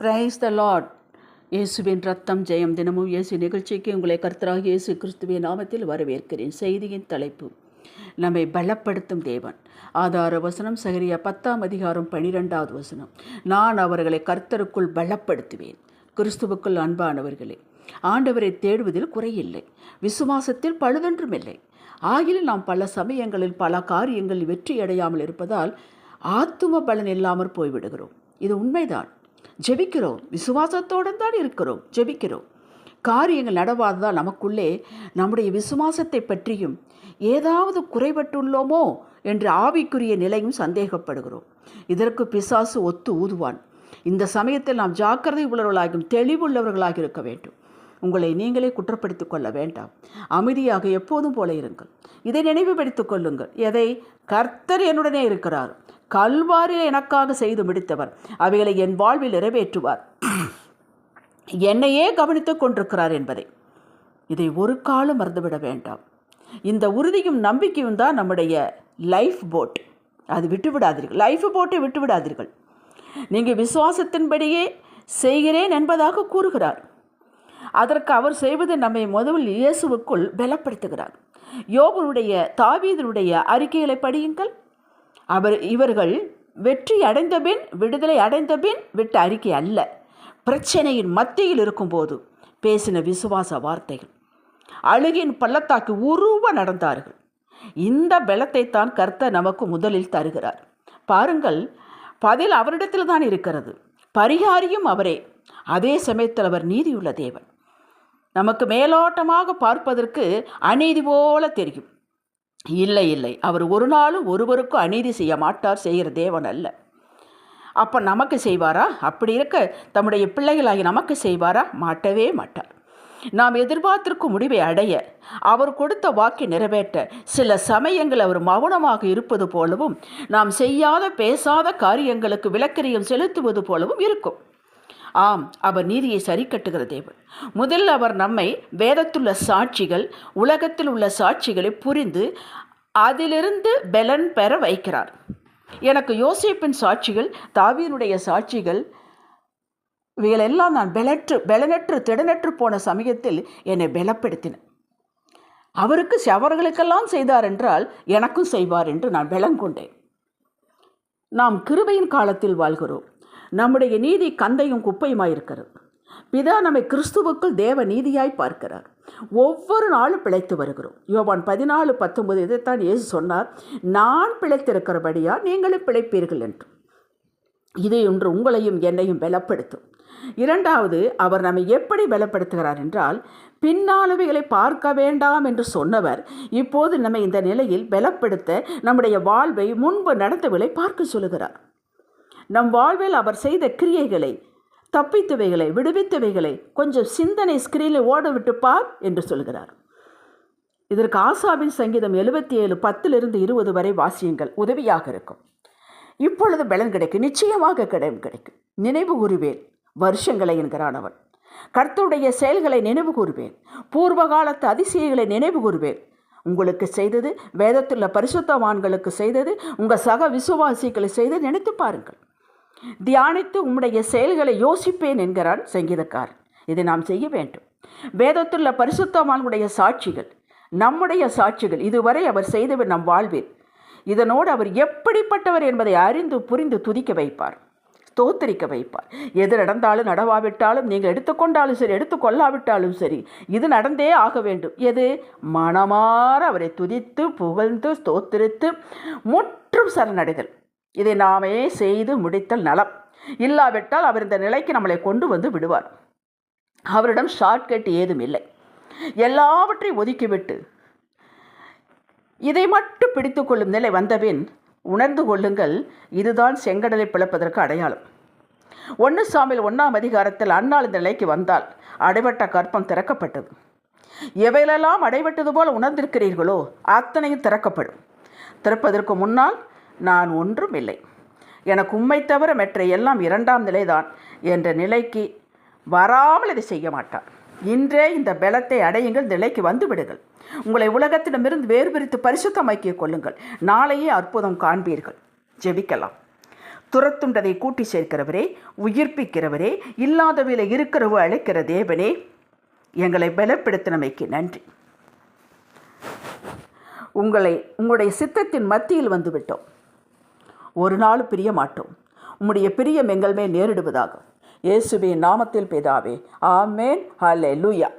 Praise the Lord. இயேசுவின் ரத்தம் ஜெயம். தினமும் இயேசு நிகழ்ச்சிக்கு உங்களை கர்த்தராகிய இயேசு கிறிஸ்துவின் நாமத்தில் வரவேற்கிறேன். செய்தியின் தலைப்பு, நம்மை பலப்படுத்தும் தேவன். ஆதார வசனம் சகரியா 10:12. நான் அவர்களை கர்த்தருக்குள் பலப்படுத்துவேன். கிறிஸ்துவுக்குள் அன்பானவர்களே, ஆண்டவரை தேடுவதில் குறையில்லை, விசுவாசத்தில் பழுதொன்றும் இல்லை. ஆகிலும் நாம் பல சமயங்களில் பல காரியங்களில் வெற்றி அடையாமல் இருப்பதால் ஆத்தும பலன் இல்லாமல் போய்விடுகிறோம். இது உண்மைதான். ஜெபிக்கிறோம், விசுவாசத்தோடு தான் இருக்கிறோம், ஜெபிக்கிறோம். காரியங்கள் நடவாததால் நமக்குள்ளே நம்முடைய விசுவாசத்தை பற்றியும் ஏதாவது குறைபட்டுள்ளோமோ என்று ஆவிக்குரிய நிலையும் சந்தேகப்படுகிறோம். இதற்கு பிசாசு ஒத்து ஊதுவான். இந்த சமயத்தில் நாம் ஜாக்கிரதை உள்ளவர்களாகவும் தெளிவுள்ளவர்களாக இருக்க வேண்டும். உங்களை நீங்களே குற்றப்படுத்திக் கொள்ள வேண்டாம். அமைதியாக எப்போதும் போல இருங்கள். இதை நினைவுபடுத்திக் கொள்ளுங்கள். எதை? கர்த்தர் என்னுடனே இருக்கிறார், கல்வாரில் எனக்காக செய்து முடித்தவர், அவைகளை என் வாழ்வில் நிறைவேற்றுவார், என்னையே கவனித்துக் கொண்டிருக்கிறார் என்பதை. இதை ஒரு காலம் மறந்துவிட வேண்டாம். இந்த உறுதியும் நம்பிக்கையும் தான் நம்முடைய லைஃப் போட். அது விட்டுவிடாதீர்கள். லைஃப் போட்டை விட்டுவிடாதீர்கள். நீங்கள் விசுவாசத்தின்படியே செய்கிறேன் என்பதாக கூறுகிறார். அதற்கு அவர் செய்வது நம்மை முதலில் இயேசுவுக்குள் பலப்படுத்துகிறார். யோபுடைய, தாவீதுடைய அறிக்கைகளை படியுங்கள். இவர்கள் வெற்றி அடைந்தபின், விடுதலை அடைந்தபின் விட்ட அறிக்கை அல்ல, பிரச்சனையின் மத்தியில் இருக்கும்போது பேசின விசுவாச வார்த்தைகள். அழுகின் பள்ளத்தாக்கு உருவ நடந்தார்கள். இந்த பலத்தை தான் கர்த்தர் நமக்கு முதலில் தருகிறார். பாருங்கள், பதில் அவரிடத்தில் தான் இருக்கிறது, பரிகாரியும் அவரே. அதே சமயத்தில் அவர் நீதியுள்ள தேவன். நமக்கு மேலோட்டமாக பார்ப்பதற்கு அநீதி போல தெரியும். இல்லை இல்லை, அவர் ஒரு நாளும் ஒருவருக்கும் அநீதி செய்ய மாட்டார், செய்கிற தேவன் அல்ல. அப்போ நமக்கு செய்வாரா? அப்படி இருக்க தம்முடைய பிள்ளைகளாகி நமக்கு செய்வாரா? மாட்டவே மாட்டார். நாம் எதிர்பார்த்திருக்கும் முடிவை அடைய, அவர் கொடுத்த வாக்கை நிறைவேற்ற சில சமயங்கள் அவர் மௌனமாக இருப்பது போலவும், நாம் செய்யாத பேசாத காரியங்களுக்கு விலக்கிரியம் செலுத்துவது போலவும் இருக்கும். ஆம், அவர் நீதியை சரி கட்டுகிற தேவன். முதலில் அவர் நம்மை வேதத்துள்ள சாட்சிகள், உலகத்தில் உள்ள சாட்சிகளை புரிந்து அதிலிருந்து பலன் பெற வைக்கிறார். எனக்கு யோசேப்பின் சாட்சிகள், தாவீதுடைய சாட்சிகள், இவைகளெல்லாம் நான் பலனற்று திடனற்று போன சமயத்தில் என்னை பலப்படுத்தின. அவர்களுக்கெல்லாம் செய்தார் என்றால் எனக்கும் செய்வார் என்று நான் பலம் கொண்டேன். நாம் கிருபையின் காலத்தில் வாழ்கிறோம். நம்முடைய நீதி கந்தையும் குப்பையுமாயிருக்கிறது. பிதா நம்மை கிறிஸ்துவுக்குள் தேவ நீதியாய் பார்க்கிறார். ஒவ்வொரு நாளும் பிழைத்து வருகிறோம். யோவான் 14:19 இதைத்தான் இயேசு சொன்னார், நான் பிழைத்திருக்கிறபடியா நீங்களும் பிழைப்பீர்கள் என்று. இது ஒன்று உங்களையும் என்னையும் பலப்படுத்தும். இரண்டாவது, அவர் நம்மை எப்படி பலப்படுத்துகிறார் என்றால், பின்னானவைகளை பார்க்க வேண்டாம் என்று சொன்னவர் இப்போது நம்மை இந்த நிலையில் பலப்படுத்த நம்முடைய வாழ்வை, முன்பு நடந்தவைகளை பார்க்க சொல்லுகிறார். நம் வாழ்வில் அவர் செய்த கிரியைகளை, தப்பித்தவைகளை, விடுவித்தவைகளை கொஞ்சம் சிந்தனை ஸ்கிரீனில் ஓட விட்டு பார் என்று சொல்கிறார். இதற்கு ஆசாபின் சங்கீதம் 77:10-20 வரை வாசியுங்கள், உதவியாக இருக்கும். இப்பொழுது பலன் கிடைக்கும், நிச்சயமாக கிடைக்கும். நினைவு கூறுவேன் வருஷங்களை என்கிறான் அவன். கர்த்தருடைய செயல்களை நினைவு கூறுவேன், பூர்வ காலத்து அதிசயங்களை நினைவு கூறுவேன். உங்களுக்கு செய்தது, வேதத்துள்ள பரிசுத்தவான்களுக்கு செய்தது, உங்கள் சக விசுவாசிகளை செய்து நினைத்து பாருங்கள். தியானித்து உம்முடைய செயல்களை யோசிப்பேன் என்கிறான் சங்கீதக்காரன். இதை நாம் செய்ய வேண்டும். வேதத்துள்ள பரிசுத்தவான்களுடைய சாட்சிகள், நம்முடைய சாட்சிகள், இதுவரை அவர் செய்தவர் நம் வாழ்வில். இதனோடு அவர் எப்படிப்பட்டவர் என்பதை அறிந்து புரிந்து துதிக்க வைப்பார், ஸ்தோத்தரிக்க வைப்பார். எது நடந்தாலும் நடவாவிட்டாலும், நீங்கள் எடுத்துக்கொண்டாலும் சரி, எடுத்துக்கொள்ளாவிட்டாலும் சரி, இது நடந்தே ஆக வேண்டும். எது? மனமாற அவரை துதித்து புகழ்ந்து ஸ்தோத்தரித்து முற்றும் சரணடைதல். இதை நாமே செய்து முடித்தல் நலம். இல்லாவிட்டால் அவர் இந்த நிலைக்கு நம்மளை கொண்டு வந்து விடுவார். அவரிடம் ஷார்ட்கட் ஏதும் இல்லை. எல்லாவற்றையும் ஒதுக்கிவிட்டு இதை மட்டும் பிடித்து கொள்ளும் நிலை வந்தபின் உணர்ந்து கொள்ளுங்கள், இதுதான் செங்கடலை பிளப்பதற்கு அடையாளம். 1 சாமுவேல் 1 அன்னாள் இந்த நிலைக்கு வந்தால் அடைபட்ட கற்பம் திறக்கப்பட்டது. எவையெல்லாம் அடைபட்டது போல உணர்ந்திருக்கிறீர்களோ அத்தனையும் திறக்கப்படும். திறப்பதற்கு முன்னால் நான் ஒன்றும் இல்லை, எனக்கு உம்மை தவிர மற்ற எல்லாம் 2ஆம் நிலைதான் என்ற நிலைக்கு வராமல் இதை செய்ய மாட்டார். இன்றே இந்த பலத்தை அடையுங்கள், நிலைக்கு வந்து விடுங்கள். உங்களை உலகத்திடமிருந்து வேறு பிரித்து பரிசுத்தமாக்கிக் கொள்ளுங்கள். நாளையே அற்புதம் காண்பீர்கள். ஜெபிக்கலாம். துரத்துண்டதை கூட்டி சேர்க்கிறவரே, உயிர்ப்பிக்கிறவரே, இல்லாதவையில் இருக்கிறவோ அழைக்கிற தேவனே, எங்களை பலப்படுத்தினமைக்கு நன்றி. உங்களுடைய சித்தத்தின் மத்தியில் வந்துவிட்டோம். ஒரு நாள் பிரிய மாட்டோம். உம்முடைய பிரியம் எங்கள் மேல் நேரிடுவதாக. இயேசுவின் நாமத்தில் பிதாவே, ஆமென். ஹல்லேலூயா.